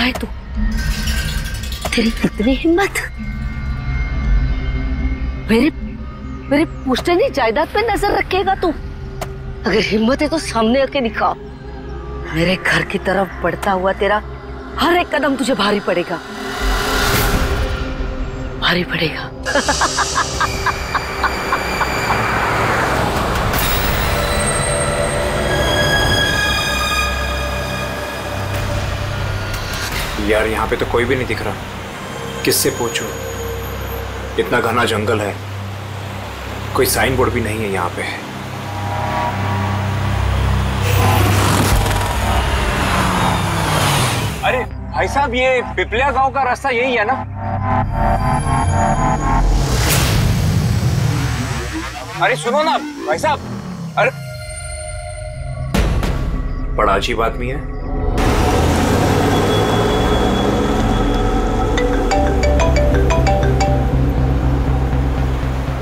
है तू? तेरी कितनी हिम्मत! मेरे पुश्तैनी जायदाद पे नजर रखेगा तू? अगर हिम्मत है तो सामने आके दिखा। मेरे घर की तरफ बढ़ता हुआ तेरा हर एक कदम तुझे भारी पड़ेगा, भारी पड़ेगा। यार यहाँ पे तो कोई भी नहीं दिख रहा, किससे पूछूं? इतना घना जंगल है, कोई साइन बोर्ड भी नहीं है यहाँ पे। अरे भाई साहब, ये पिपलिया गांव का रास्ता यही है ना? अरे सुनो ना भाई साहब, अरे बड़ा अजीब आदमी है।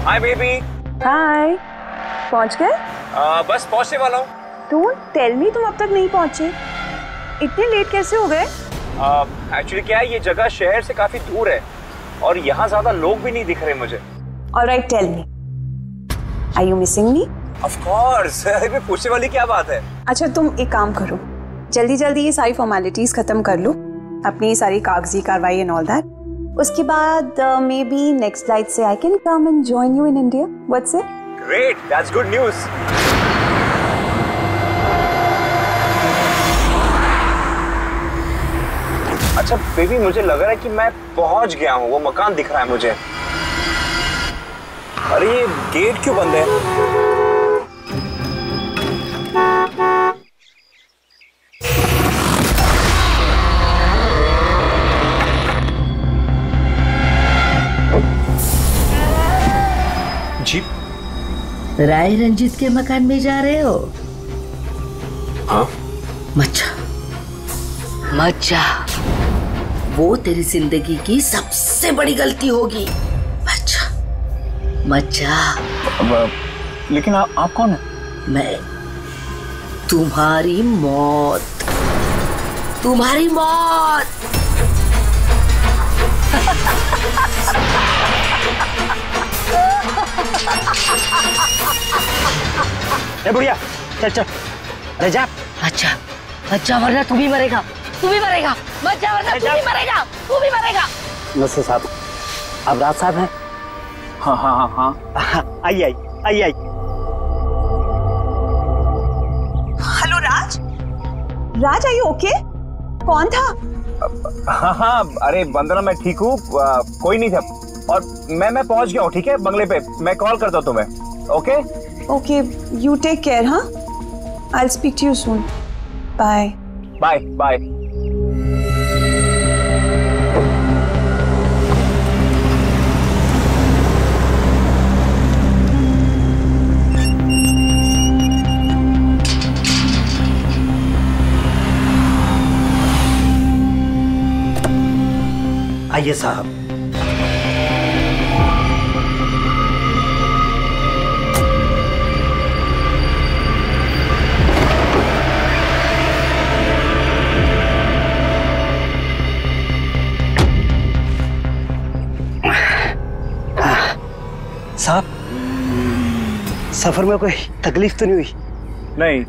Hi baby. हाय, पहुंच गए? बस पहुंचने वाला हूँ। डोंट टेल मी तुम अब तक नहीं पहुंचे। इतने लेट कैसे हो गए? एक्चुअली क्या है, ये जगह शहर से काफी दूर है और यहाँ ज्यादा लोग भी नहीं दिख रहे मुझे। Alright, tell me, are you missing me? Of course, पूछने वाली क्या बात है। अच्छा तुम एक काम करो, जल्दी जल्दी ये सारी फॉर्मेलिटीज खत्म कर लो, अपनी सारी कागजी कार्रवाई एंड ऑल दैट। उसके बाद मे बी नेक्स्ट फ्लाइट से I can come and join you in India. What's it? Great, that's good news. अच्छा बेबी, मुझे लग रहा है कि मैं पहुंच गया हूँ, वो मकान दिख रहा है मुझे। अरे ये गेट क्यों बंद है? जी? राय रंजीत के मकान में जा रहे हो? हाँ। मत जा, वो तेरी जिंदगी की सबसे बड़ी गलती होगी। मत जा। लेकिन आप कौन है? मैं तुम्हारी मौत, तुम्हारी मौत। ए बुढ़िया, चल चल। अरे जा। अच्छा वरना तू भी मरेगा, तू भी मरेगा। मत जा वरना तू भी मरेगा, तू भी मरेगा। नसर साहब, आप राज साहब हैं? हाँ हाँ हाँ हाँ। आई। Hello Raj, Raj are you okay? कौन था? हाँ, अरे वंदना मैं ठीक हूँ, कोई नहीं था और मैं पहुंच गया हूँ। ठीक है, बंगले पे मैं कॉल करता हूँ तुम्हें। Okay, you take care. हाँ, I will speak to you soon. Bye bye. आइए साहब। साहब, सफर में कोई तकलीफ तो नहीं हुई? नहीं,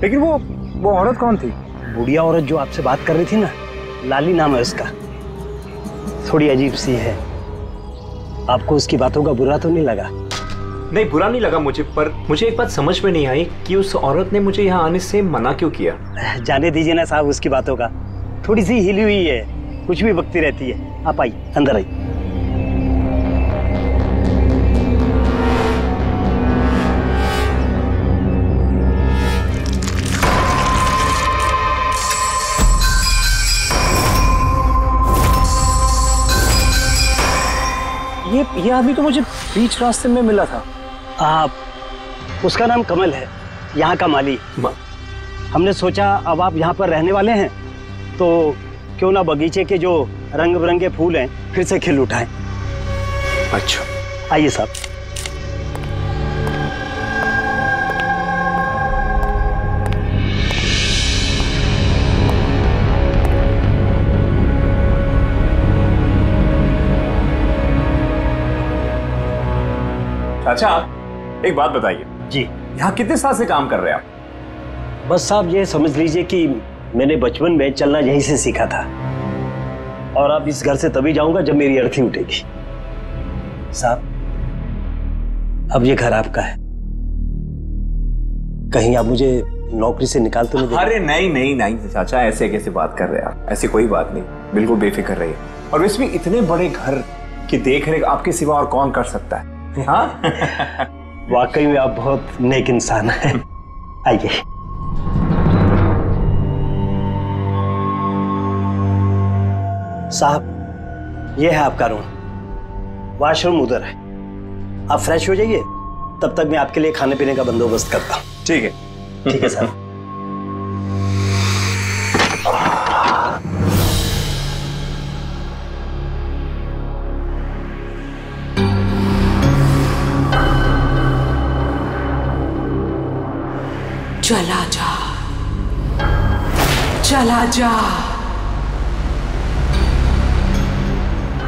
लेकिन वो औरत कौन थी? बुढ़िया औरत जो आपसे बात कर रही थी ना, लाली नाम है उसका। थोड़ी अजीब सी है। आपको उसकी बातों का बुरा तो नहीं लगा? नहीं, बुरा नहीं लगा मुझे, पर मुझे एक बात समझ में नहीं आई कि उस औरत ने मुझे यहाँ आने से मना क्यों किया। जाने दीजिए ना साहब उसकी बातों का। थोड़ी सी हिली हुई है, कुछ भी बकती रहती है। आप आइए, अंदर आइए। ये आदमी तो मुझे बीच रास्ते में मिला था। उसका नाम कमल है, यहाँ का माली। हमने सोचा अब आप यहाँ पर रहने वाले हैं तो क्यों ना बगीचे के जो रंग बिरंगे फूल हैं फिर से खिल उठाएं। अच्छा, आइए साहब। अच्छा एक बात बताइए जी। यहाँ कितने साल से काम कर रहे हैं आप? बस साहब ये समझ लीजिए कि मैंने बचपन में चलना यहीं से सीखा था, और अब इस घर से तभी जाऊंगा जब मेरी अर्थी उठेगी। साहब अब ये घर आपका है, कहीं आप मुझे नौकरी से निकाल तो नहीं देंगे? अरे नहीं नहीं नहीं चाचा, ऐसे कैसे बात कर रहे हैं आप? ऐसी कोई बात नहीं, बिल्कुल बेफिक्र रहिए। और वैसे भी इतने बड़े घर की देखरेख आपके सिवा और कौन कर सकता है? हाँ वाकई में आप बहुत नेक इंसान हैं। आइए। साहब ये है आपका रूम, वॉशरूम उधर है, आप फ्रेश हो जाइए, तब तक मैं आपके लिए खाने पीने का बंदोबस्त करता हूँ। ठीक है। ठीक है साहब। चला जा, चला जा,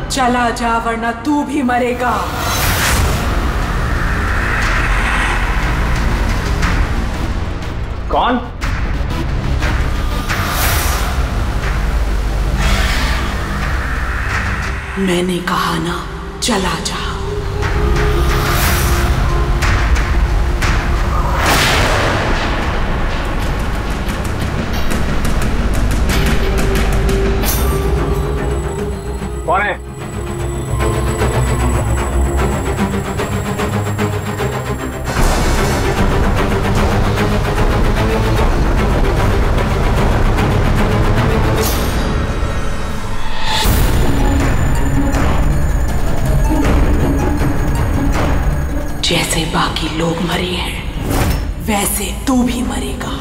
चला जा, वरना तू भी मरेगा। कौन? मैंने कहा ना, चला जा। कौन है? जैसे बाकी लोग मरे हैं वैसे तू भी मरेगा।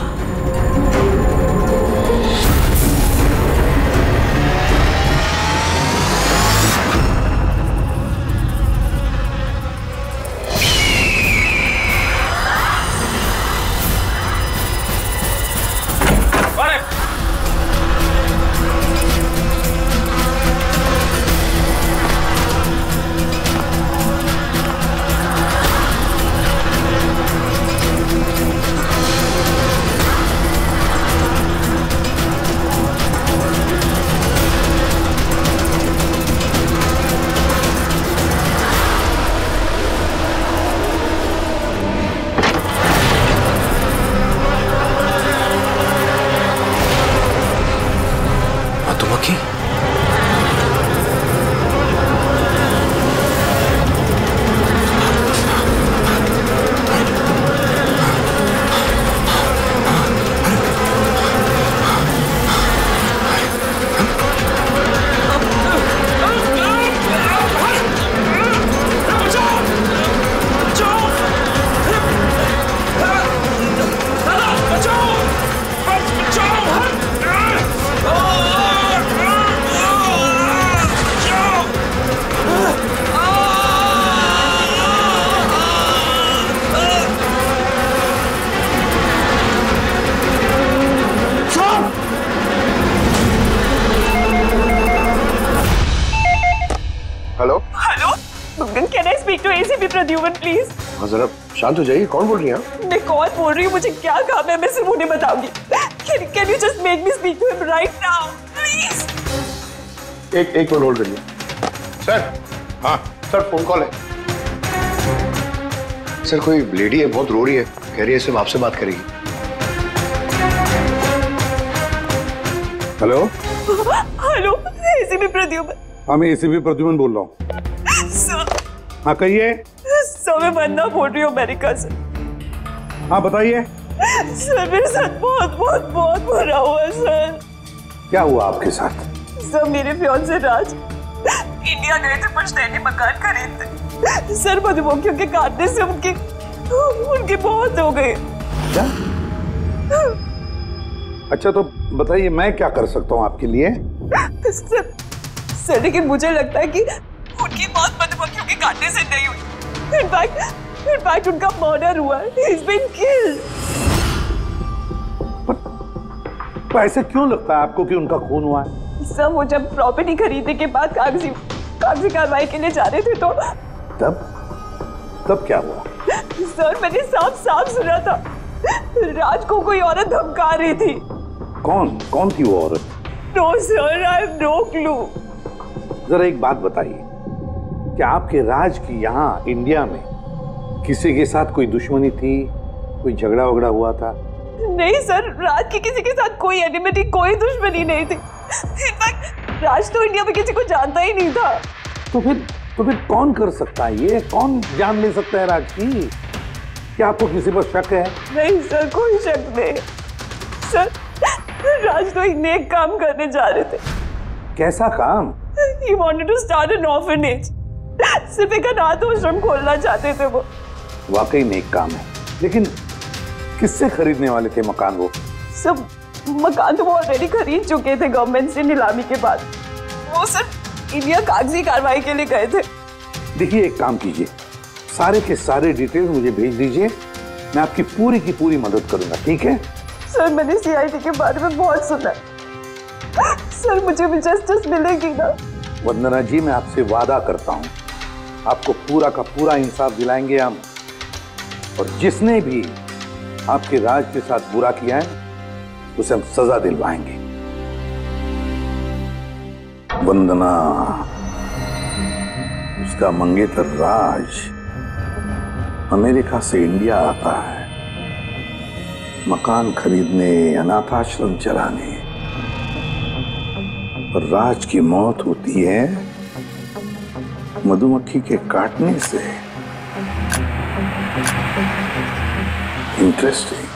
प्रद्युमन प्लीज। हाँ जरा शांत हो जाइए, कौन बोल रही है? मैं कौन बोल रही हूँ, मुझे क्या काम है, मैं सिर्फ उन्हें बताऊंगी। Can you just make me speak to him right now, please? एक मिनट होल्ड करिए। सर, हाँ सर, फोन कॉल है। सर कोई लेडी है, बहुत रो रही है, कह रही है सिर्फ आपसे बात करेगी। Hello hello, ACP Pradyuman. हाँ मैं एसीपी प्रद्युमन बोल रहा हूँ। सर, हाँ कहिए। सर मैं वंदना बोल रही हूँ अमेरिका से। हाँ बताइए। सर मेरे साथ बहुत बहुत बहुत बुरा हुआ सर। क्या हुआ आपके साथ? सर मेरे फियांसे राज इंडिया गए थे पछताने मकान खरीदते। सर मधुमक्खियों के काटने से उनकी मौत हो गई। क्या? अच्छा तो बताइए मैं क्या कर सकता हूँ आपके लिए? सर लेकिन मुझे लगता है कि उनकी मौत मधुमक्खियों के काटने से नहीं हुई। इनफैक्ट उनका मर्डर हुआ है। He's been killed। तो ऐसे क्यों लगता है आपको कि उनका खून हुआ है? सर वो जब प्रॉपर्टी खरीदने के बाद कागजी कार्रवाई के लिए जा रहे थे तो तब तब क्या हुआ? सर मैंने साफ साफ सुना था राज को कोई औरत धमका रही थी। कौन थी वो औरत? No sir, I have no clue. जरा एक बात बताइए, क्या आपके राज की यहाँ इंडिया में किसी के साथ कोई दुश्मनी थी, कोई झगड़ा वगड़ा हुआ था? नहीं सर, राज की किसी के साथ कोई एनिमिटी, कोई दुश्मनी नहीं थी। इनफैक्ट राज तो इंडिया में किसी को जानता ही नहीं था। तो फिर कौन कर सकता है ये? कौन जान ले सकता है राज की? क्या आपको किसी पर शक है? नहीं सर, कोई शक नहीं सर। राज तो एक नेक काम करने जा रहे थे। कैसा काम? He wanted to start an orphanage। सिर्फ एक अनाथ आश्रम खोलना चाहते थे वो। वाकई नेक काम है, लेकिन किससे खरीदने वाले थे मकान वो? सब मकान तो वो ऑलरेडी खरीद चुके थे गवर्नमेंट से नीलामी के बाद। वो सिर्फ इंडिया कागजी कार्रवाई के लिए गए थे। देखिए, एक काम कीजिए, सारे के सारे डिटेल मुझे भेज दीजिए, मैं आपकी पूरी की पूरी मदद करूंगा, ठीक है? सर मैंने सीआईडी के बारे में बहुत सुना। सर मुझे भी जस्टिस मिलेगी ना? वंदना जी, मैं आपसे वादा करता हूं, आपको पूरा का पूरा इंसाफ दिलाएंगे हम, और जिसने भी आपके राज के साथ बुरा किया है उसे हम सजा दिलवाएंगे। वंदना, उसका मंगेतर राज अमेरिका से इंडिया आता है मकान खरीदने, अनाथ आश्रम चलाने, और राज की मौत होती है मधुमक्खी के काटने से। इंटरेस्टिंग।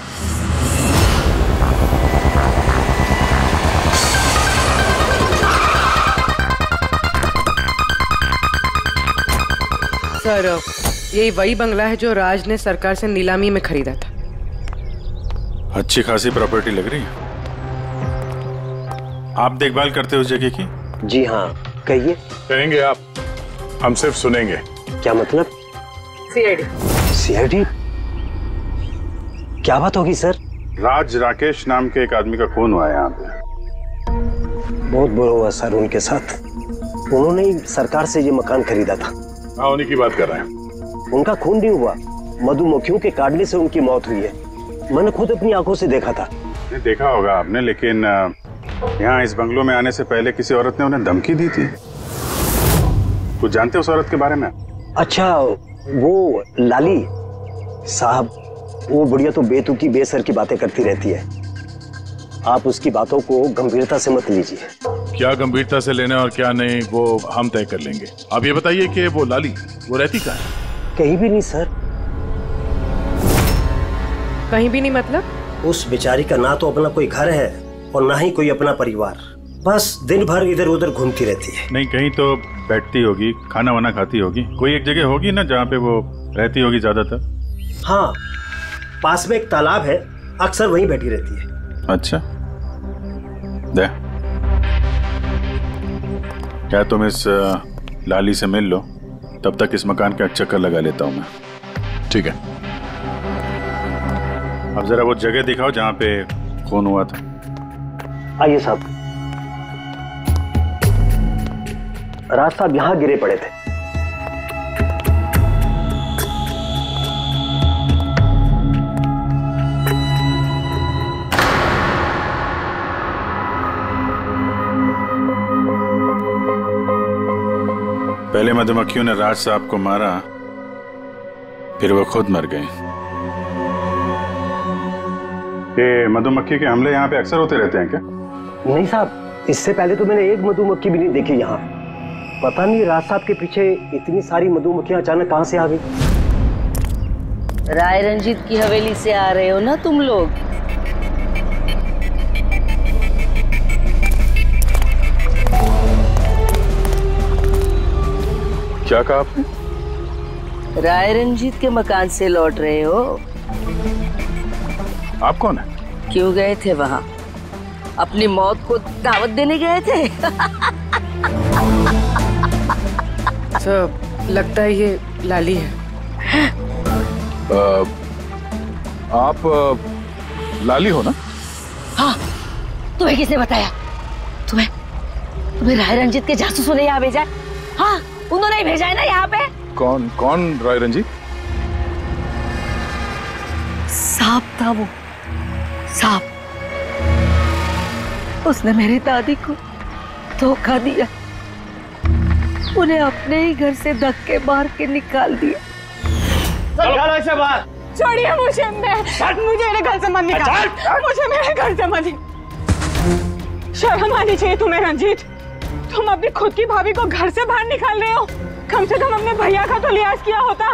सर, यही वही बंगला है जो राज ने सरकार से नीलामी में खरीदा था। अच्छी खासी प्रॉपर्टी लग रही है। आप देखभाल करते हो उस जगह की? जी हाँ, कहिए। कहेंगे आप, हम सिर्फ सुनेंगे। क्या मतलब? सीआईडी? क्या बात होगी सर? राज राकेश नाम के एक आदमी का खून हुआ है यहाँ पे। बहुत बुरा हुआ सर उनके साथ। उन्होंने ही सरकार से ये मकान खरीदा था। हाँ, उन्हीं की बात कर रहे हैं। उनका खून नहीं हुआ, मधुमक्खियों के काटने से उनकी मौत हुई है। मैंने खुद अपनी आंखों से देखा था। देखा होगा आपने, लेकिन यहाँ इस बंगलों में आने से पहले किसी औरत ने उन्हें धमकी दी थी। कुछ जानते हो उस औरत के बारे में? अच्छा, वो लाली साहब, वो बुढ़िया तो बेतुकी बेसर की बातें करती रहती है। आप उसकी बातों को गंभीरता से मत लीजिए। क्या गंभीरता से लेना और क्या नहीं वो हम तय कर लेंगे। आप ये बताइए कि वो लाली वो रहती कहाँ है? कहीं भी नहीं सर। कहीं भी नहीं मतलब? उस बेचारी का ना तो अपना कोई घर है और ना ही कोई अपना परिवार। बस दिन भर इधर उधर घूमती रहती है। नहीं, कहीं तो बैठती होगी, खाना वाना खाती होगी। कोई एक जगह होगी ना जहाँ पे वो रहती होगी ज्यादातर। हाँ, पास में एक तालाब है, अक्सर वहीं बैठी रहती है। अच्छा, दे क्या तुम इस लाली से मिल लो, तब तक इस मकान का चक्कर लगा लेता हूँ मैं। ठीक है, अब जरा वो जगह दिखाओ जहाँ पे खून हुआ था। आइए साहब। राज साहब यहाँ गिरे पड़े थे। पहले मधुमक्खियों ने राज साहब को मारा, फिर वो खुद मर गए। ये मधुमक्खी के हमले यहाँ पे अक्सर होते रहते हैं क्या? नहीं साहब, इससे पहले तो मैंने एक मधुमक्खी भी नहीं देखी यहाँ। पता नहीं राज साहब के पीछे इतनी सारी मधुमक्खियां अचानक कहाँ से आ गई। राय रंजीत की हवेली से आ रहे हो ना तुम लोग? क्या कहा आपने? राय रंजीत के मकान से लौट रहे हो? आप कौन है? क्यों गए थे वहां? अपनी मौत को दावत देने गए थे? सब लगता है ये लाली है। आप लाली हो ना? हाँ, तुम्हें किसने बताया? तुम्हें राय रंजीत के जासूसों ने यहाँ भेजा? हाँ, उन्होंने ही भेजा है ना यहाँ पे। कौन राय रंजीत? सांप था वो, सांप। उसने मेरी दादी को धोखा दिया, उन्हें अपने ही घर से धक्के मार के निकाल दिया। चलो ऐसे बाहर। छोड़िए मुझे, मुझे मेरे घर से मत निकाल, मुझे मेरे घर से मत। शर्म आनी चाहिए तुम्हें रंजीत, तुम अपनी खुद की भाभी को घर से बाहर निकाल रहे हो। कम से कम अपने भैया का तो लिहाज किया होता।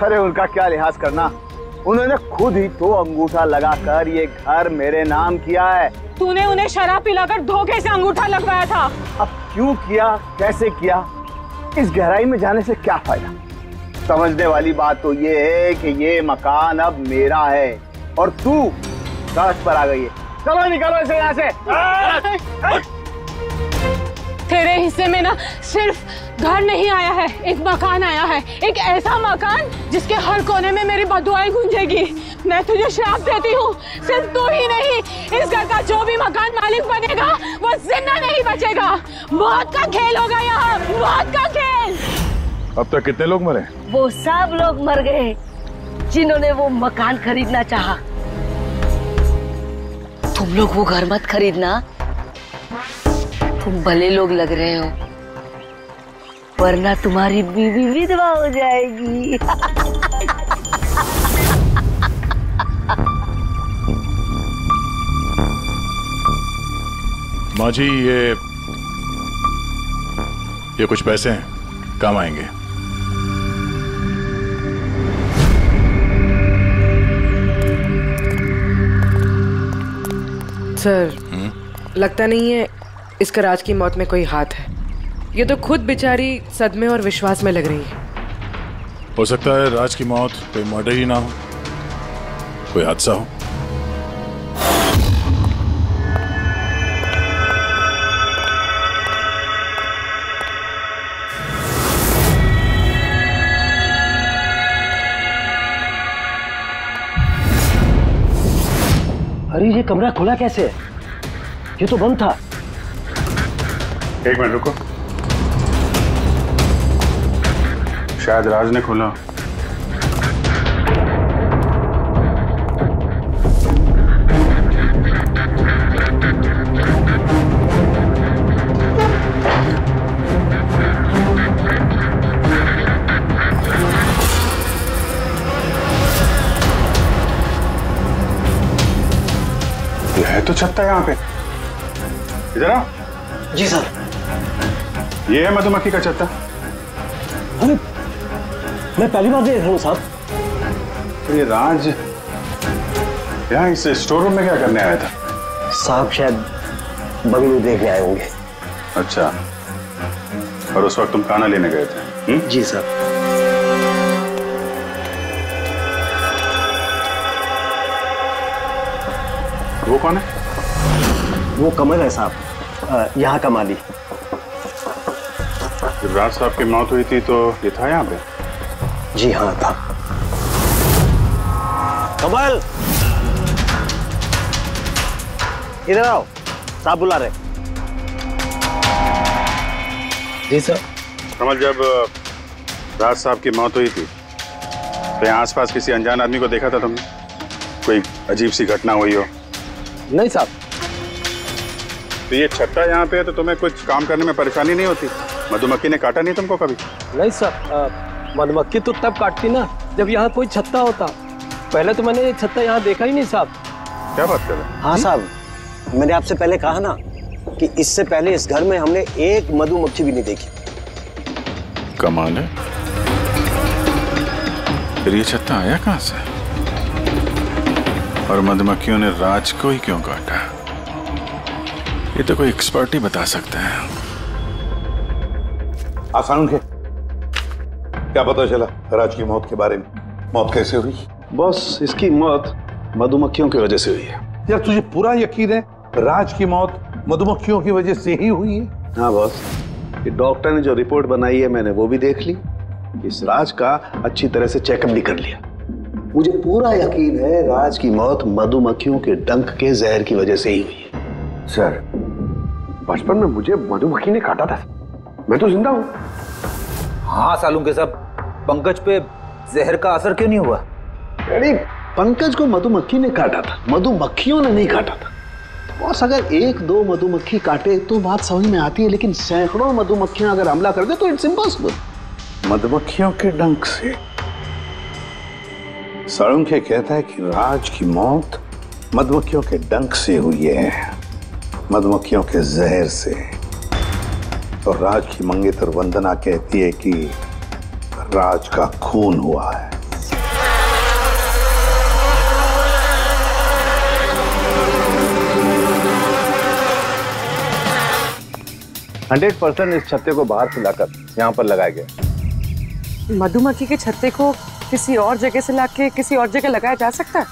अरे उनका क्या लिहाज करना, उन्होंने खुद ही तो अंगूठा लगाकर ये घर मेरे नाम किया है। तूने उन्हें शराब पिलाकर धोखे से अंगूठा लगवाया था। अब क्यों किया, कैसे किया, इस गहराई में जाने से क्या फायदा। समझने वाली बात तो ये है कि ये मकान अब मेरा है और तू सड़क पर आ गई है। चलो निकलो इसे यहाँ से। तेरे हिस्से में ना सिर्फ घर नहीं आया है, एक मकान आया है, एक ऐसा मकान जिसके हर कोने में मेरी बदुआएं गूंजेगी। मैं तुझे श्राप देती हूँ, सिर्फ तू ही नहीं, इस घर का जो भी मकान मालिक बनेगा वो जिंदा नहीं बचेगा। मौत का खेल होगा यहाँ, मौत का खेल। अब तक कितने लोग मरे? वो सब लोग मर गए जिन्होंने वो मकान खरीदना चाहा। तुम लोग वो घर मत खरीदना, तुम भले लोग लग रहे हो, वरना तुम्हारी बीवी विधवा हो जाएगी। माँ जी, ये कुछ पैसे हैं, काम आएंगे। सर, लगता नहीं है इसका राज की मौत में कोई हाथ है। ये तो खुद बेचारी सदमे और विश्वास में लग रही है। हो सकता है राज की मौत कोई मर्डर ही ना हो, कोई हादसा हो। अरे ये कमरा खुला कैसे है? ये तो बंद था। एक मिनट रुको, शायद राज ने खोला। ये है तो छत्ता यहाँ पे। इधर आओ। जी सर। ये है मधुमक्खी का छत्ता। अरे मैं पहली बार देख रहा हूँ साहब। तो ये राज यहाँ इस स्टोर रूम में क्या करने आया था? साहब शायद बंगलू देखने आए होंगे। अच्छा, और उस वक्त तुम खाना लेने गए थे? जी सर। वो कौन है? वो कमल है साहब, यहाँ का माली। जब राज साहब की मौत हुई थी तो ये था यहाँ पे? जी हाँ था। कमल, इधर आओ, साहब बुला रहे। जी सर। कमल, जब राज साहब की मौत हुई थी तो यहाँ आसपास किसी अनजान आदमी को देखा था तुमने? कोई अजीब सी घटना हुई हो? नहीं साहब। तो ये छत्ता यहाँ पे है तो तुम्हें कुछ काम करने में परेशानी नहीं होती? मधुमक्खी ने काटा नहीं तुमको कभी? नहीं सर, मधुमक्खी तो तब काटती ना जब यहाँ कोई छत्ता होता। पहले तो मैंने ये छत्ता यहाँ देखा ही नहीं साहब। क्या बात कर रहे हैं? हाँ साहब, मैंने आपसे पहले कहा ना कि इससे पहले इस घर में हमने एक मधुमक्खी भी नहीं देखी। कमाल है। फिर ये छत्ता आया कहाँ से? और मधुमक्खियों ने राज को ही क्यों काटा? ये तो कोई एक्सपर्ट ही बता सकता है। आसान के क्या पता चला राज की मौत के बारे में? मौत कैसे हुई? बॉस, इसकी मौत मधुमक्खियों की वजह से हुई है। यार तुझे पूरा यकीन है राज की मौत मधुमक्खियों की वजह से ही हुई है? हाँ बॉस, ये डॉक्टर ने जो रिपोर्ट बनाई है मैंने वो भी देख ली। इस राज का अच्छी तरह से चेकअप भी कर लिया। मुझे पूरा यकीन है राज की मौत मधुमक्खियों के डंक के जहर की वजह से ही हुई है। सर, बचपन में मुझे मधुमक्खी ने काटा था, मैं तो जिंदा हूं। हाँ सालू के साहब, पंकज पे जहर का असर क्यों नहीं हुआ? यानी पंकज को मधुमक्खी ने काटा था, मधुमक्खियों ने नहीं काटा था। बॉस, अगर एक दो मधुमक्खी काटे तो बात समझ में आती है, लेकिन सैकड़ों मधुमक्खियां अगर हमला कर दे तो इट्स इम्पॉसिबल। मधुमक्खियों के डंक से साळुंखे कहता है कि राज की मौत मधुमक्खियों के डंक से हुई है, मधुमक्खियों के जहर से। और राज की मंगेतर वंदना कहती है कि राज का खून हुआ है। 100% इस छत्ते को बाहर से लाकर यहाँ पर लगाया गया। मधुमक्खी के छत्ते को किसी और जगह से लाके किसी और जगह लगाया जा सकता है?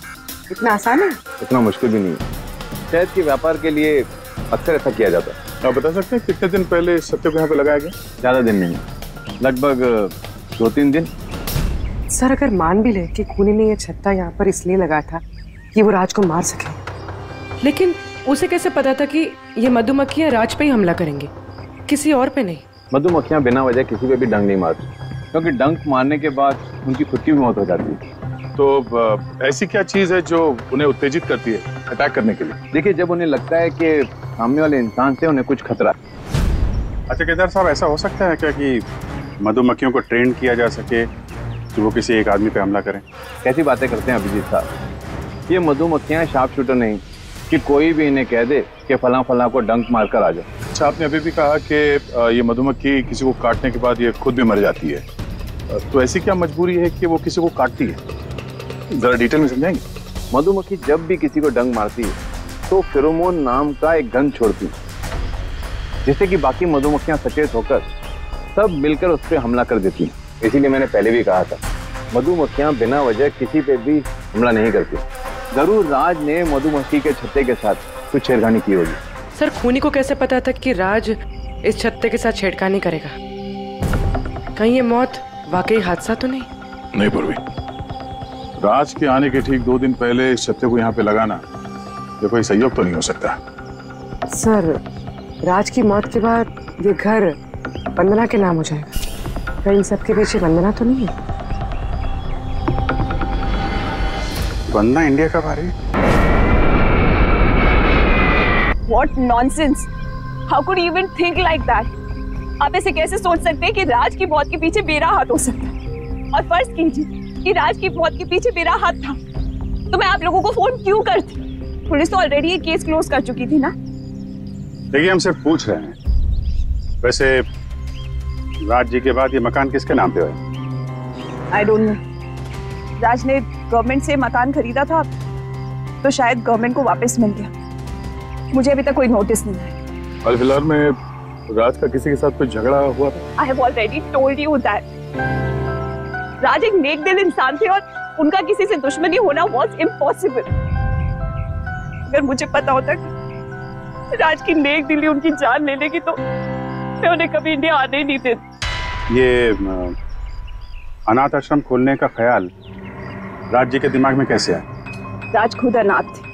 इतना आसान है? इतना मुश्किल भी नहीं है। शहद के व्यापार के लिए अक्सर ऐसा किया जाता है। आप बता सकते हैं कितने दिन पहले इस छत्ते को यहाँ पे लगाया गया? ज्यादा दिन नहीं, लगभग 2-3 दिन। सर, अगर मान भी ले कि खूनी ने ये छत्ता यहाँ पर इसलिए लगाया था कि वो राज को मार सके, लेकिन उसे कैसे पता था कि ये मधुमक्खियाँ राज पे ही हमला करेंगी, किसी और पे नहीं? मधुमक्खियां बिना वजह किसी पे भी डंक नहीं मारती, क्योंकि डंक मारने के बाद उनकी खुद की भी मौत हो जाती है। तो ऐसी क्या चीज है जो उन्हें उत्तेजित करती है अटैक करने के लिए? देखिए, जब उन्हें लगता है कि सामने वाले इंसान से उन्हें कुछ खतरा है। अच्छा केदार साहब, ऐसा हो सकता है क्या कि मधुमक्खियों को ट्रेन किया जा सके कि वो किसी एक आदमी पे हमला करें? कैसी बातें करते हैं अभिजीत साहब, ये मधुमक्खियां शार्प शूटर नहीं कि कोई भी इन्हें कह दे कि फलां फलां को डंक मारकर आ जाए। अच्छा, आपने अभी भी कहा कि ये मधुमक्खी किसी को काटने के बाद ये खुद भी मर जाती है, तो ऐसी क्या मजबूरी है कि वो किसी को काटती है? जरा डिटेल में समझाएंगे? मधुमक्खी जब भी किसी को डंक मारती है तो फेरोमोन नाम का एक गंध छोड़ती है, जिससे कि बाकी मधुमक्खियां सचेत होकर सब मिलकर उस पर हमला कर देती हैं। इसीलिए मैंने पहले भी कहा था, मधुमक्खियां बिना वजह किसी पे भी हमला नहीं करती। जरूर राज ने मधुमक्खी के छत्ते के साथ कुछ छेड़खानी की होगी। सर, खूनी को कैसे पता था कि राज इस छत्ते के साथ छेड़खानी करेगा? कहीं ये मौत वाकई हादसा तो नहीं? नहीं पूर्वी, राज के आने के ठीक 2 दिन पहले इस छत्ते को यहाँ पे लगाना ये कोई संयोग तो नहीं हो सकता। सर, राज की मौत के बाद ये घर वंदना के नाम हो जाएगा। कहीं सबके पीछे वंदना तो नहीं है? वंदना इंडिया कब आ रही? What nonsense! How could you even think like that? आप ऐसे कैसे सोच सकते हैं कि राज की मौत के पीछे मेरा हाथ हो सकता है? और फर्ज कीजिए कि राज की मौत के पीछे मेरा हाथ था, तो मैं आप लोगों को फोन क्यों करती? पुलिस तो ऑलरेडी ये केस क्लोज कर चुकी थी ना। देखिए, हम सिर्फ पूछ रहे हैं। वैसे राज जी के बाद ये मकान किसके नाम पे है? I don't know. राज ने गवर्नमेंट से मकान खरीदा था, तो शायद गवर्नमेंट को वापस मिल गया। मुझे अभी तक कोई नोटिस नहीं है। हाल फिलहाल में राज का किसी के साथ कोई झगड़ा हुआ था? I have already told you that Raj एक नेक दिल इंसान थे और उनका किसी से दुश्मनी होना वॉज इम्पॉसिबल। अगर मुझे पता होता कि राज की नेक दिली उनकी जान ले लेगी तो मैं उन्हें कभी इंडिया आने नहीं देती। ये अनाथ आश्रम खोलने का ख्याल राज जी के दिमाग में कैसे आया? राज खुद अनाथ थे,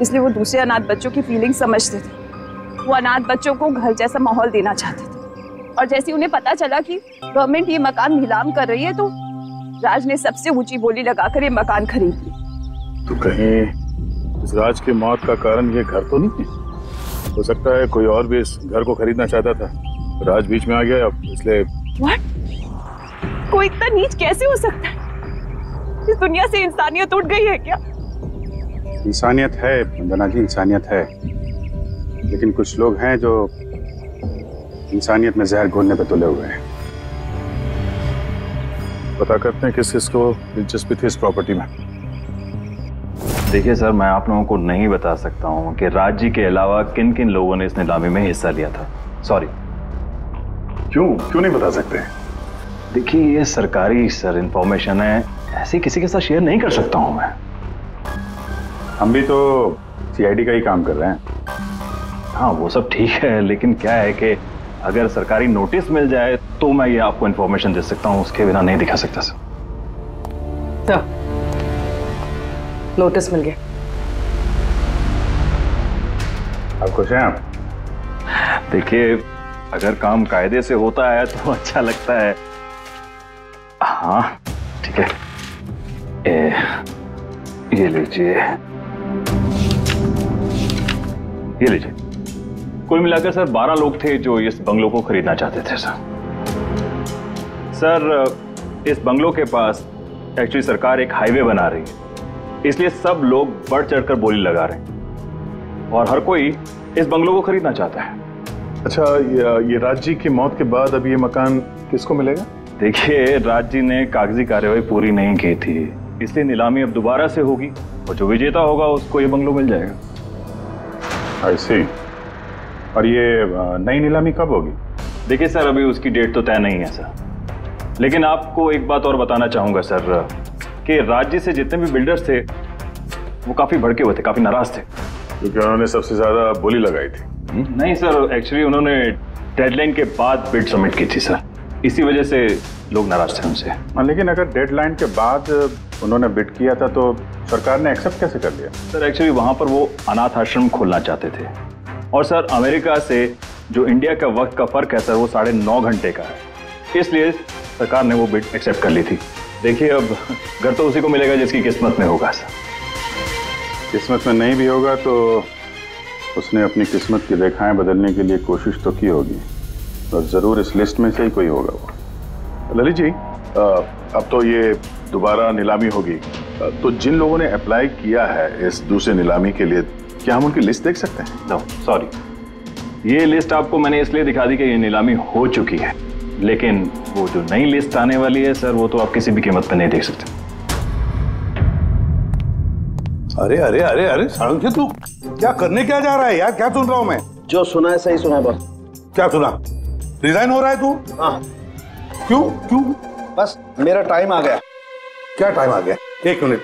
इसलिए वो दूसरे अनाथ बच्चों की फीलिंग समझते थे। वो अनाथ बच्चों को घर जैसा माहौल देना चाहते थे, और जैसे उन्हें पता चला कि गवर्नमेंट ये मकान नीलाम कर रही है तो राज ने सबसे ऊंची बोली लगाकर ये मकान खरीद लिया। तो कहीं इस राज की मौत का कारण ये घर तो नहीं है? हो सकता है कोई और भी इस घर को खरीदना चाहता था, राज बीच में आ गया इसलिए। What? कोई इतना नीच कैसे हो सकता है? इस दुनिया से इंसानियत उठ गई है क्या? इंसानियत है वंदना जी, इंसानियत है, लेकिन कुछ लोग हैं जो इंसानियत में जहर घोलने पे तुले हुए हैं। पता करते हैं किस किस को दिलचस्पी थी इस प्रॉपर्टी में। देखिए सर, मैं आप लोगों को नहीं बता सकता हूँ कि राज जी के अलावा किन किन लोगों ने इस नीलामी में हिस्सा लिया था। सॉरी। क्यों नहीं बता सकते? देखिए, ये सरकारी सर इंफॉर्मेशन है, ऐसे किसी के साथ शेयर नहीं कर सकता हूँ मैं। हम भी तो सीआईडी का ही काम कर रहे हैं। हाँ, वो सब ठीक है, लेकिन क्या है कि अगर सरकारी नोटिस मिल जाए तो मैं ये आपको इन्फॉर्मेशन दे सकता हूँ, उसके बिना नहीं दिखा सकता सर। तो नोटिस मिल गया। आप खुश हैं? आप देखिए, अगर काम कायदे से होता है तो अच्छा लगता है। हाँ ठीक है, ये लीजिए, ये लीजिए। कुल मिलाकर सर 12 लोग थे जो इस बंगलों को खरीदना चाहते थे सर। इस बंगलों के पास एक्चुअली सरकार एक हाईवे बना रही है, इसलिए सब लोग बढ़ चढ़कर बोली लगा रहे हैं और हर कोई इस बंगलों को खरीदना चाहता है। अच्छा, ये राज जी की मौत के बाद अब ये मकान किसको मिलेगा? देखिए, राज जी ने कागजी कार्यवाही पूरी नहीं की थी, इसलिए नीलामी अब दोबारा से होगी और जो विजेता होगा उसको ये बंगलो मिल जाएगा। आई सी। और ये नई नीलामी कब होगी? देखिए सर, अभी उसकी डेट तो तय नहीं है सर, लेकिन आपको एक बात और बताना चाहूंगा सर कि राज जी से जितने भी बिल्डर्स थे वो काफी भड़के हुए थे, काफी नाराज थे, क्योंकि उन्होंने सबसे ज्यादा बोली लगाई थी। नहीं सर, एक्चुअली उन्होंने डेडलाइन के बाद बिड सबमिट की थी सर, इसी वजह से लोग नाराज थे उनसे। लेकिन अगर डेडलाइन के बाद उन्होंने बिड किया था तो सरकार ने एक्सेप्ट कैसे कर लिया? सर एक्चुअली वहां पर वो अनाथ आश्रम खोलना चाहते थे और सर अमेरिका से जो इंडिया का वक्त का फर्क है सर वो 9.5 घंटे का है, इसलिए सरकार ने वो बिड एक्सेप्ट कर ली थी। देखिए, अब घर तो उसी को मिलेगा जिसकी किस्मत में होगा सर। किस्मत में नहीं भी होगा तो उसने अपनी किस्मत की रेखाएं बदलने के लिए कोशिश तो की होगी और जरूर इस लिस्ट में से ही कोई होगा वो। ललित जी, अब तो ये दोबारा नीलामी होगी, तो जिन लोगों ने अप्लाई किया है इस दूसरे नीलामी के लिए, क्या हम उनकी लिस्ट देख सकते हैं? नो सॉरी, ये लिस्ट आपको मैंने इसलिए दिखा दी कि ये नीलामी हो चुकी है, लेकिन वो जो नई लिस्ट आने वाली है सर वो तो आप किसी भी कीमत पर नहीं देख सकते। अरे अरे अरे अरे साळुंखे, तू क्या करने क्या जा रहा है यार? क्या सुन रहा हूं मैं? जो सुना है सही सुना है बस। क्या सुना? रिजाइन हो रहा है तू? हाँ। क्यों क्यों? बस मेरा टाइम आ गया। क्या टाइम आ गया? 1 मिनट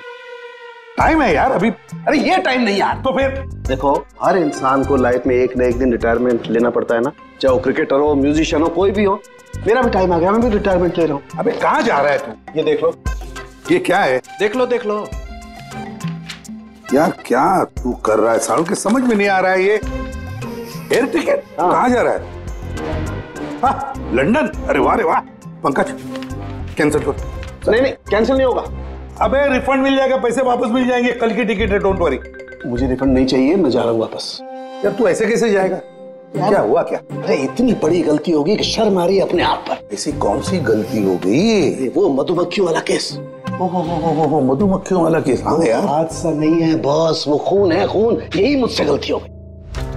टाइम है यार अभी। अरे ये टाइम नहीं यार। तो फिर देखो, हर इंसान को लाइफ में एक न एक दिन रिटायरमेंट लेना पड़ता है ना, चाहे वो क्रिकेटर हो, म्यूजिशियन हो, कोई भी हो। मेरा भी टाइम आ गया, मैं भी रिटायरमेंट ले रहा हूँ। अबे कहाँ जा रहा है तू? ये देख लो। ये क्या है? देख लो देख लो। यार क्या तू कर रहा है सालू के? समझ में नहीं आ रहा है ये। एयर टिकट कहाँ जा रहा है? हाँ, लंदन। अरे वाह रे वाह। पंकज कैंसिल कर। नहीं नहीं, कैंसिल नहीं होगा। अबे रिफंड मिल जाएगा, पैसे वापस मिल जाएंगे, कल की टिकट है, डोंट वरी। मुझे रिफंड नहीं चाहिए, मैं जा रहा हूँ वापस। यार तू ऐसे कैसे जाएगा? क्या हुआ क्या? अरे इतनी बड़ी गलती होगी कि शर्म आ रही है अपने आप पर। ऐसी कौन सी गलती हो गई? वो मधुमक्खियों वाला केस। मधुमक्खियों वाला केस? हाँ यार, हादसा नहीं है बॉस, वो खून है खून। यही मुझसे गलती हो गई।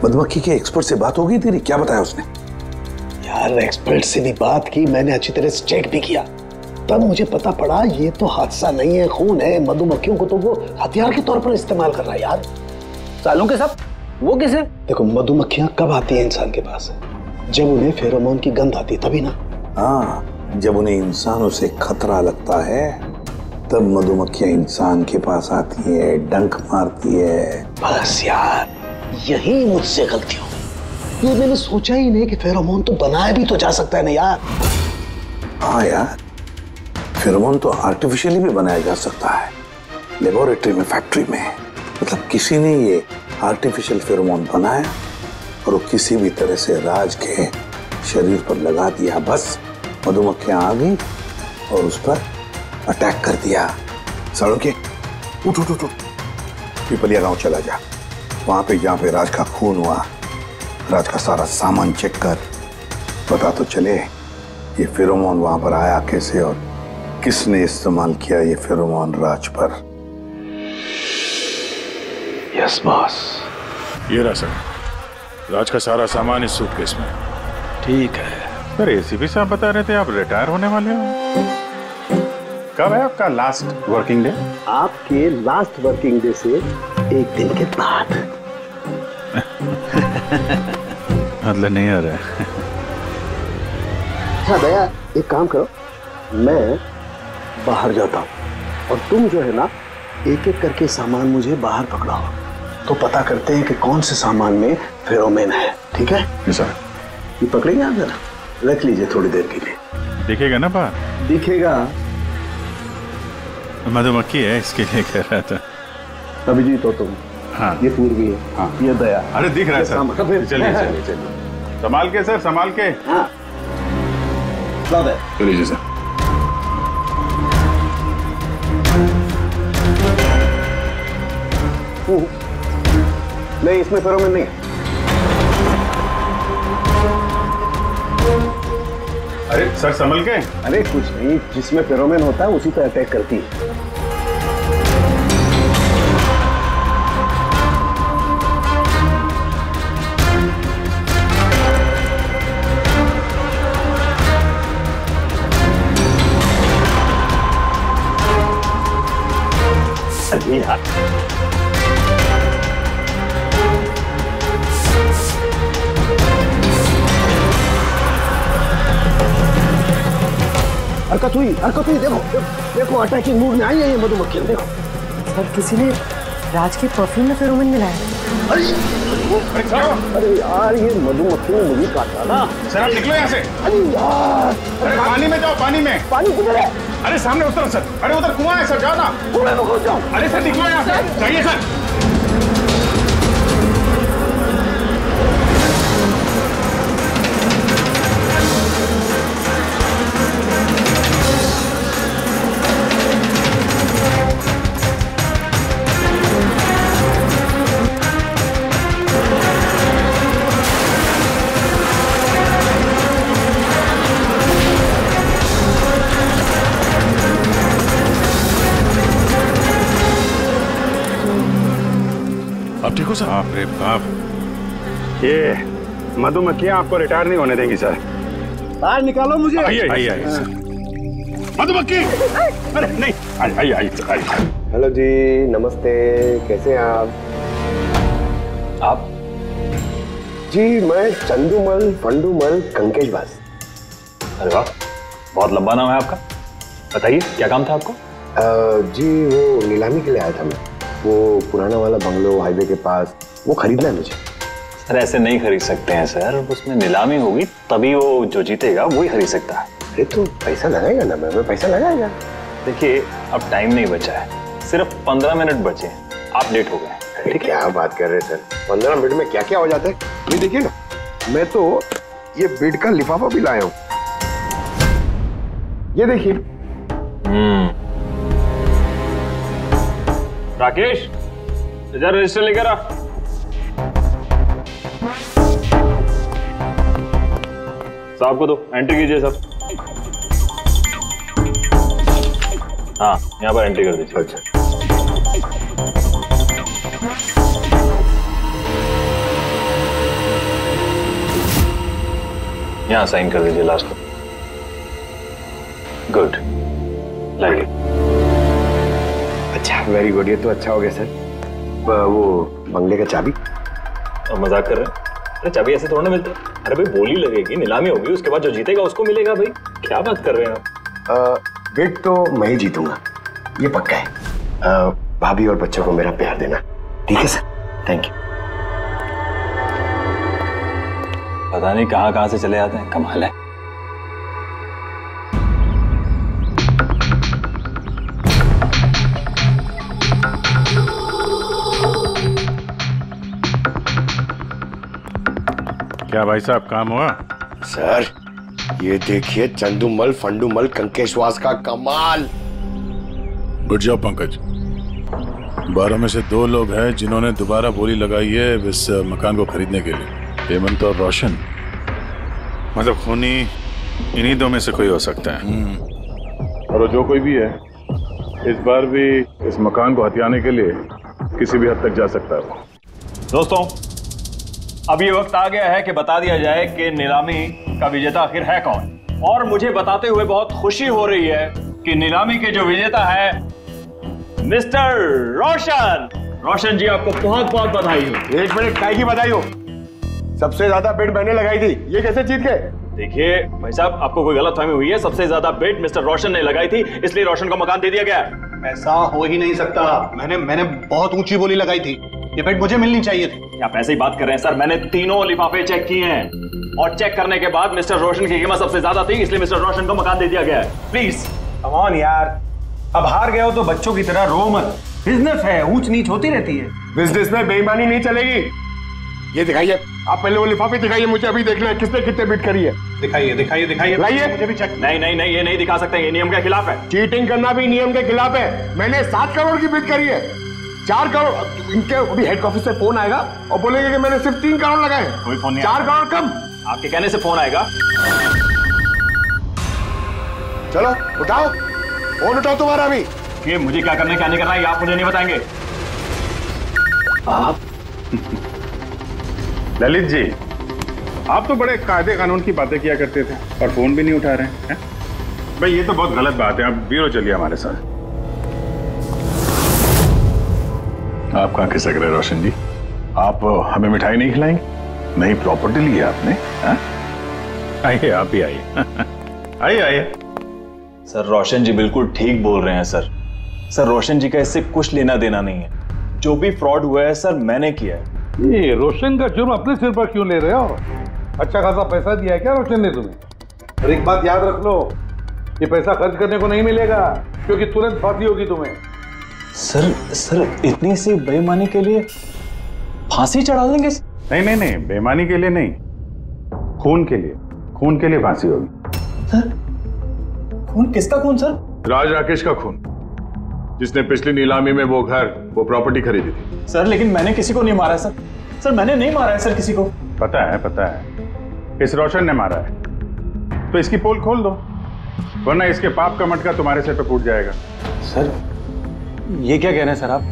मधुमक्खी के एक्सपर्ट से बात हो गई तेरी? क्या बताया उसने? यार एक्सपर्ट से भी बात की, मैंने अच्छी तरह से चेक भी किया, तब मुझे पता पड़ा ये तो हादसा नहीं है, खून है। मधुमक्खियों को तो वो हथियार के तौर पर इस्तेमाल कर रहा है यार। सालों के सब वो किसे? देखो, मधुमक्खियां कब आती हैं इंसान के पास? जब उन्हें फेरोमोन की गंध आती, तभी ना। हाँ, जब उन्हें इंसानों से खतरा लगता है तब मधुमक्खियां इंसान के पास आती है, डंक मारती है। बस यार, यही मुझसे गलती हो गई। ये मैंने सोचा ही नहीं कि फेरोमोन तो बनाया भी तो जा सकता है ना यार। हाँ यार, फेरोमोन तो आर्टिफिशियली भी बनाया जा सकता है, लेबोरेटरी में, फैक्ट्री में। मतलब किसी ने ये आर्टिफिशियल फेरोमोन बनाया और वो किसी भी तरह से राज के शरीर पर लगा दिया। बस मधुमक्खियां आ गई और उस पर अटैक कर दिया। साळुंखे, उठ उठ उठ, पिपलिया गांव चला जा। वहां पे जहां पे राज का खून हुआ, राज का सारा सामान चेक कर, पता तो चले ये फेरोमोन वहां पर आया कैसे और किसने इस्तेमाल किया ये फेरोमोन राज पर। Yes boss. ये रहा सर, राज का सारा सामान इस सूटकेस में। ठीक है सर, एसीपी साहब बता रहे थे आप रिटायर होने वाले हो। कब है आपका लास्ट वर्किंग डे? आपके लास्ट वर्किंग डे से 1 दिन के बाद। मतलब नहीं आ रहा है। अच्छा दया, एक काम करो, मैं बाहर जाता हूँ और तुम जो है ना, एक एक करके सामान मुझे बाहर पकड़ाओ, तो पता करते हैं कि कौन से सामान में फेरोमोन है। ठीक है सर? ये पकड़ेंगे आप? जरा रख लीजिए थोड़ी देर के लिए। दिखेगा ना बाहर? दिखेगा। मधुमक्खी है इसके लिए कह रहा था। अभिजीत हो तुम? हाँ। ये पूर्वी है। हाँ। ये दया। अरे दिख रहा है सर। चलिए चलिए चलिए, संभाल के सर, संभाल के। हाँ। लीजिए सर। नहीं, इसमें फेरोमोन नहीं है। अरे सर संभल के। अरे कुछ नहीं, जिसमें फेरोमोन होता है उसी पे अटैक करती है। यार हरकत हुई, देखो देखो, अटैकिंग मूड में आई है ये मधुमक्खी, देखो। सर किसी ने राज के परफ्यूम में फेरोमोन मिलाया। अरे यार, ये मधुमक्खी ने मुझे काटा ना। सर आप निकलो यहाँ से। अरे यार, अरे पानी में जाओ, पानी में। पानी किधर है? अरे सामने उस तरफ सर। अरे उधर कुआं है सर, जाओ ना। कुएं में घुस जाओ। अरे सर निकलो यहाँ से, जाइए सर। ठीक हो सर? बाप रे बाप, ये मधुमक्खियां आपको रिटायर नहीं होने देंगी सर। बाहर निकालो मुझे। आइए मधुमक्खी। अरे नहीं, आइए। हेलो जी, नमस्ते, कैसे हैं आप? जी मैं चंदूमल फंडूमल कंकेशवास। अरे वाह, बहुत लंबा नाम है आपका। बताइए क्या काम था आपको? जी वो नीलामी के लिए आया था मैं। वो पुराना वाला बंगलो हाईवे के पास, वो खरीदना है मुझे। सर ऐसे नहीं खरीद सकते हैं सर, उसमें नीलामी होगी तभी वो जो जीतेगा वही खरीद सकता है। अरे तो पैसा लगाएगा ना, मैं पैसा लगाएगा। देखिए अब टाइम नहीं बचा है, सिर्फ 15 मिनट बचे हैं, आप लेट हो गए। ठीक है, क्या बात कर रहे हैं सर, 15 मिनट में क्या क्या हो जाता है। ये देखिए ना, मैं तो ये बेड का लिफाफा भी लाया हूँ, ये देखिए। राकेश इधर रजिस्टर लेकर आ। साहब को दो, एंट्री कीजिए साहब। हाँ यहाँ पर एंट्री कर दीजिए। अच्छा, यहाँ साइन कर दीजिए लास्ट में। Good, like. अच्छा, वेरी गुड, ये तो अच्छा हो गया सर। वो बंगले का चाबी? मजाक कर रहे हैं? अरे चाबी ऐसे थोड़ा ना मिलता है। अरे भाई बोली लगेगी, नीलामी होगी, उसके बाद जो जीतेगा उसको मिलेगा। भाई क्या बात कर रहे हैं आप? बिड तो मैं ही जीतूंगा, ये पक्का है। भाभी और बच्चों को मेरा प्यार देना, ठीक है सर? Thank you. पता नहीं कहाँ कहाँ से चले आते हैं, कमाल है। क्या भाई साहब काम हुआ? सर ये देखिए, चंदूमल फंडूमल कंकेशवास का कमाल। Good job Pankaj. 12 में से 2 लोग हैं जिन्होंने दोबारा बोली लगाई है इस मकान को खरीदने के लिए, हेमंत और रोशन। मतलब खूनी इन्हीं 2 में से कोई हो सकता है। और जो कोई भी है इस बार भी इस मकान को हथियाने के लिए किसी भी हद तक जा सकता है। दोस्तों अब ये वक्त आ गया है कि बता दिया जाए कि नीलामी का विजेता आखिर है कौन। और मुझे बताते हुए बहुत खुशी हो रही है कि नीलामी के जो विजेता है मिस्टर रोशन। रोशन जी आपको बहुत बहुत बधाई हो। 1 मिनट, काय की बधाई हो? सबसे ज्यादा बेट मैंने लगाई थी, ये कैसे जीत गए? देखिए भाई साहब, आपको कोई गलतफहमी हुई है। सबसे ज्यादा बेट मिस्टर रोशन ने लगाई थी, इसलिए रोशन को मकान दे दिया गया। ऐसा हो ही नहीं सकता। मैंने बहुत ऊंची बोली लगाई थी, ये बेट मुझे मिलनी चाहिए थी। आप ऐसे ही बात कर रहे हैं सर, मैंने तीनों लिफाफे चेक किए हैं और चेक करने के बाद मिस्टर रोशन की कीमत सबसे ज्यादा थी, इसलिए मिस्टर रोशन को मकान दे दिया गया है। प्लीज कम ऑन यार, अब हार गए हो तो बच्चों की तरह रो मत। बिजनेस है, ऊंच नीच होती रहती है। बिजनेस में बेईमानी नहीं चलेगी। ये दिखाइए, आप पहले वो लिफाफे दिखाइए, मुझे अभी देखना है किसने कितने बिट करी है। दिखाइए लाइए। मुझे भी चेक। नहीं ये नहीं दिखा सकते, ये नियम के खिलाफ है। चीटिंग करना भी नियम के खिलाफ है। मैंने 7 करोड़ की बिट करी है। 4 करोड़ इनके अभी हेड ऑफिस से फोन आएगा और बोलेंगे कि मैंने सिर्फ 3 करोड़ लगाए। कोई फोन नहीं 4 करोड़ कम। आपके कहने से फोन आएगा। चलो उठाओ, फोन उठाओ तुम्हारा अभी। ये मुझे क्या करना है क्या नहीं करना है आप मुझे नहीं बताएंगे। आप ललित जी, आप तो बड़े कायदे कानून की बातें किया करते थे और फोन भी नहीं उठा रहे हैं। भाई ये तो बहुत गलत बात है। आप ब्यूरो चलिए हमारे साथ। आप कहाँ खिसक रहे रोशन जी? आप हमें मिठाई नहीं खिलाएंगे? नई प्रॉपर्टी ली है आपने? आइए आप ही आइए। आइए आइए। सर रोशन जी बिल्कुल ठीक बोल रहे हैं सर। सर रोशन जी का इससे कुछ लेना देना नहीं है। जो भी फ्रॉड हुआ है सर मैंने किया है। ये रोशन का जुर्म अपने सिर पर क्यों ले रहे हो? अच्छा खासा पैसा दिया है क्या रोशन ने तुम्हें? और एक बात याद रख लो, ये पैसा खर्च करने को नहीं मिलेगा क्योंकि तुरंत फांसी होगी तुम्हें। सर इतनी सी बेईमानी के लिए फांसी चढ़ा देंगे? नहीं, बेईमानी के लिए नहीं, खून के लिए। खून के लिए फांसी होगी। सर खून किसका खून सर? राज राकेश का खून, जिसने पिछली नीलामी में वो प्रॉपर्टी खरीदी थी। सर लेकिन मैंने किसी को नहीं मारा सर। सर मैंने नहीं मारा है सर किसी को। पता है इस रोशन ने मारा है। तो इसकी पोल खोल दो, वरना इसके पाप का मटका तुम्हारे सिर पे फूट जाएगा। सर ये क्या कह रहे हैं सर आप?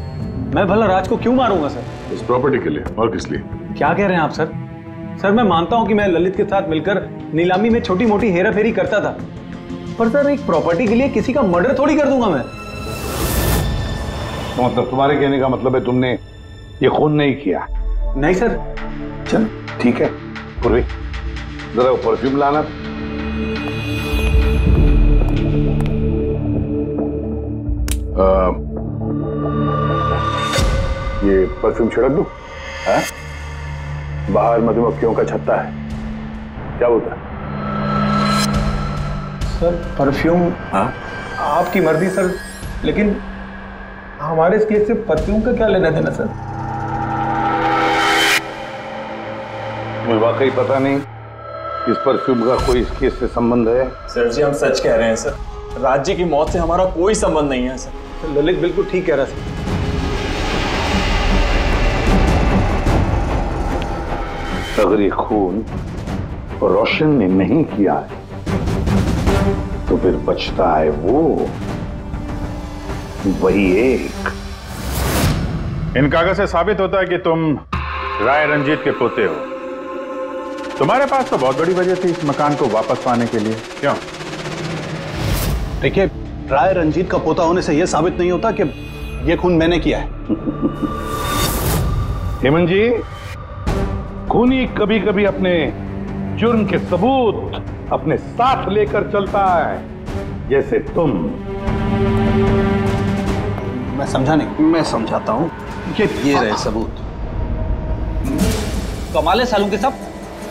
मैं भला राज को क्यों मारूंगा सर? इस प्रॉपर्टी के लिए, और किस लिए? क्या कह रहे हैं आप सर? सर मैं मानता हूं कि मैं ललित के साथ मिलकर नीलामी में छोटी मोटी हेरा फेरी करता था, पर सर एक प्रॉपर्टी के लिए किसी का मर्डर थोड़ी कर दूंगा मैं। तो मतलब तुम्हारे कहने का मतलब है तुमने ये खून नहीं किया? नहीं सर। चल ठीक है, पूर्वी जरा वो परफ्यूम लाना। ये परफ्यूम छिड़क दूं? बाहर मधुमक्खियों का छत्ता है, क्या बोलता है? Sir perfume? हाँ आपकी मर्जी सर, लेकिन हमारे इस केस से परफ्यूम का क्या लेना देना सर? मुझे वाकई पता नहीं इस परफ्यूम का कोई इस केस से संबंध है। सर जी हम सच कह रहे हैं सर, राज जी की मौत से हमारा कोई संबंध नहीं है सर। ललित बिल्कुल ठीक कह रहा है सर। अगर ये खून रोशन ने नहीं किया है तो फिर बचता है वही एक। इन कागज से साबित होता है कि तुम राय रंजीत के पोते हो। तुम्हारे पास तो बहुत बड़ी वजह थी इस मकान को वापस पाने के लिए, क्यों? देखिए, राय रंजीत का पोता होने से यह साबित नहीं होता कि यह खून मैंने किया है। हेमंत जी, खूनी कभी कभी अपने जुर्म के सबूत अपने साथ लेकर चलता है, जैसे तुम। मैं समझा नहीं। मैं समझाता हूं। ये रहे सबूत। कमाल है सालू के साहब,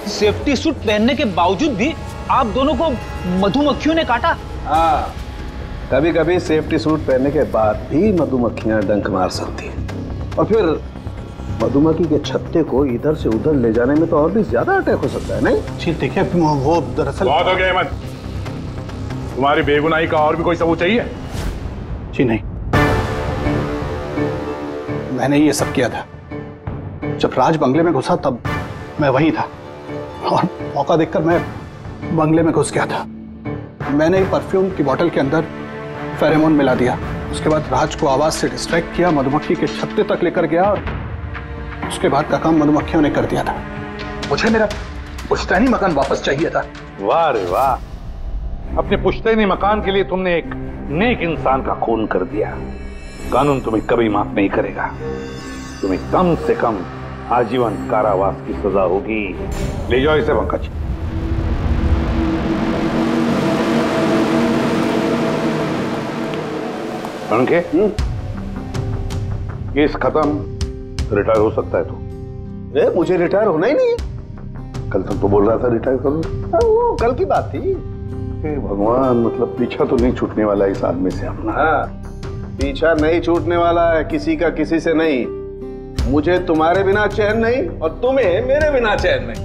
सेफ्टी सूट पहनने के बावजूद भी आप दोनों को मधुमक्खियों ने काटा। हाँ, कभी कभी सेफ्टी सूट पहनने के बाद भी मधुमक्खियां डंक मार सकती हैं, और फिर मधुमक्खी के छत्ते को इधर से उधर ले जाने में तो और भी ज्यादा अटैक हो सकता है, नहीं? ठीक, देखिए वो दरअसल बहुत हो गया हेमंत, तुम्हारी बेगुनाही का और भी कोई सबूत चाहिए? जी नहीं, मैंने ये सब किया था। जब राज बंगले में घुसा तब मैं वहीं था, और मौका देखकर मैं बंगले में घुस गया था। मैंने एक परफ्यूम की बोतल के अंदर फेरेमोन मिला दिया। उसके बाद राज को आवाज से डिस्ट्रैक्ट किया, मधुमक्खी के छत्ते तक लेकर गया, और उसके बाद का काम मधुमक्खियों ने कर दिया था। मुझे मेरा पुश्तैनी मकान वापस चाहिए था। वाह रे वाह, अपने पुश्तैनी मकान के लिए तुमने एक नेक इंसान का खून कर दिया। कानून तुम्हें कभी माफ नहीं करेगा। तुम्हें कम से कम आजीवन कारावास की सजा होगी। ले जाओ इसे पंकज। पंखे, केस खत्म, रिटायर हो सकता है तू। मुझे रिटायर होना ही नहीं है। कल तक तो बोल रहा था रिटायर करो। वो कल की बात थी। भगवान, मतलब पीछा तो नहीं छूटने वाला इस आदमी से अपना। हाँ, पीछा नहीं छूटने वाला है किसी का, किसी से नहीं। मुझे तुम्हारे बिना चैन नहीं, और तुम्हें मेरे बिना चैन नहीं।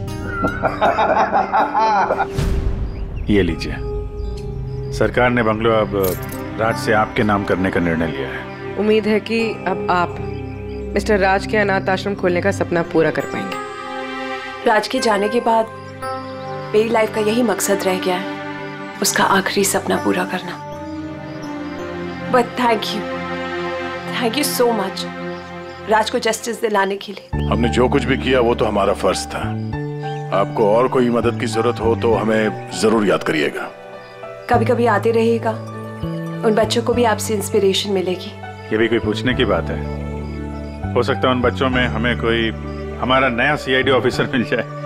ये लीजिए, सरकार ने बंगलो अब राज से आपके नाम करने का निर्णय लिया है। उम्मीद है कि अब आप मिस्टर राज के अनाथ आश्रम खोलने का सपना पूरा कर पाएंगे। राज के जाने के बाद मेरी लाइफ का यही मकसद रह गया है, उसका आखिरी सपना पूरा करना। But thank you so much Raj को जस्टिस दिलाने के लिए। हमने जो कुछ भी किया वो तो हमारा फर्ज था। आपको और कोई मदद की जरूरत हो तो हमें जरूर याद करिएगा। कभी कभी आते रहिएगा, उन बच्चों को भी आपसे इंस्पिरेशन मिलेगी। ये भी कोई पूछने की बात है? हो सकता है उन बच्चों में हमें कोई हमारा नया CID ऑफिसर मिल जाए।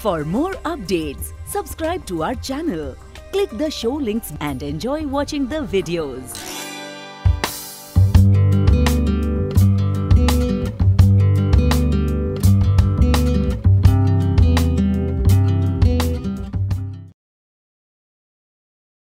For more updates, subscribe to our channel, click the show links and enjoy watching the videos.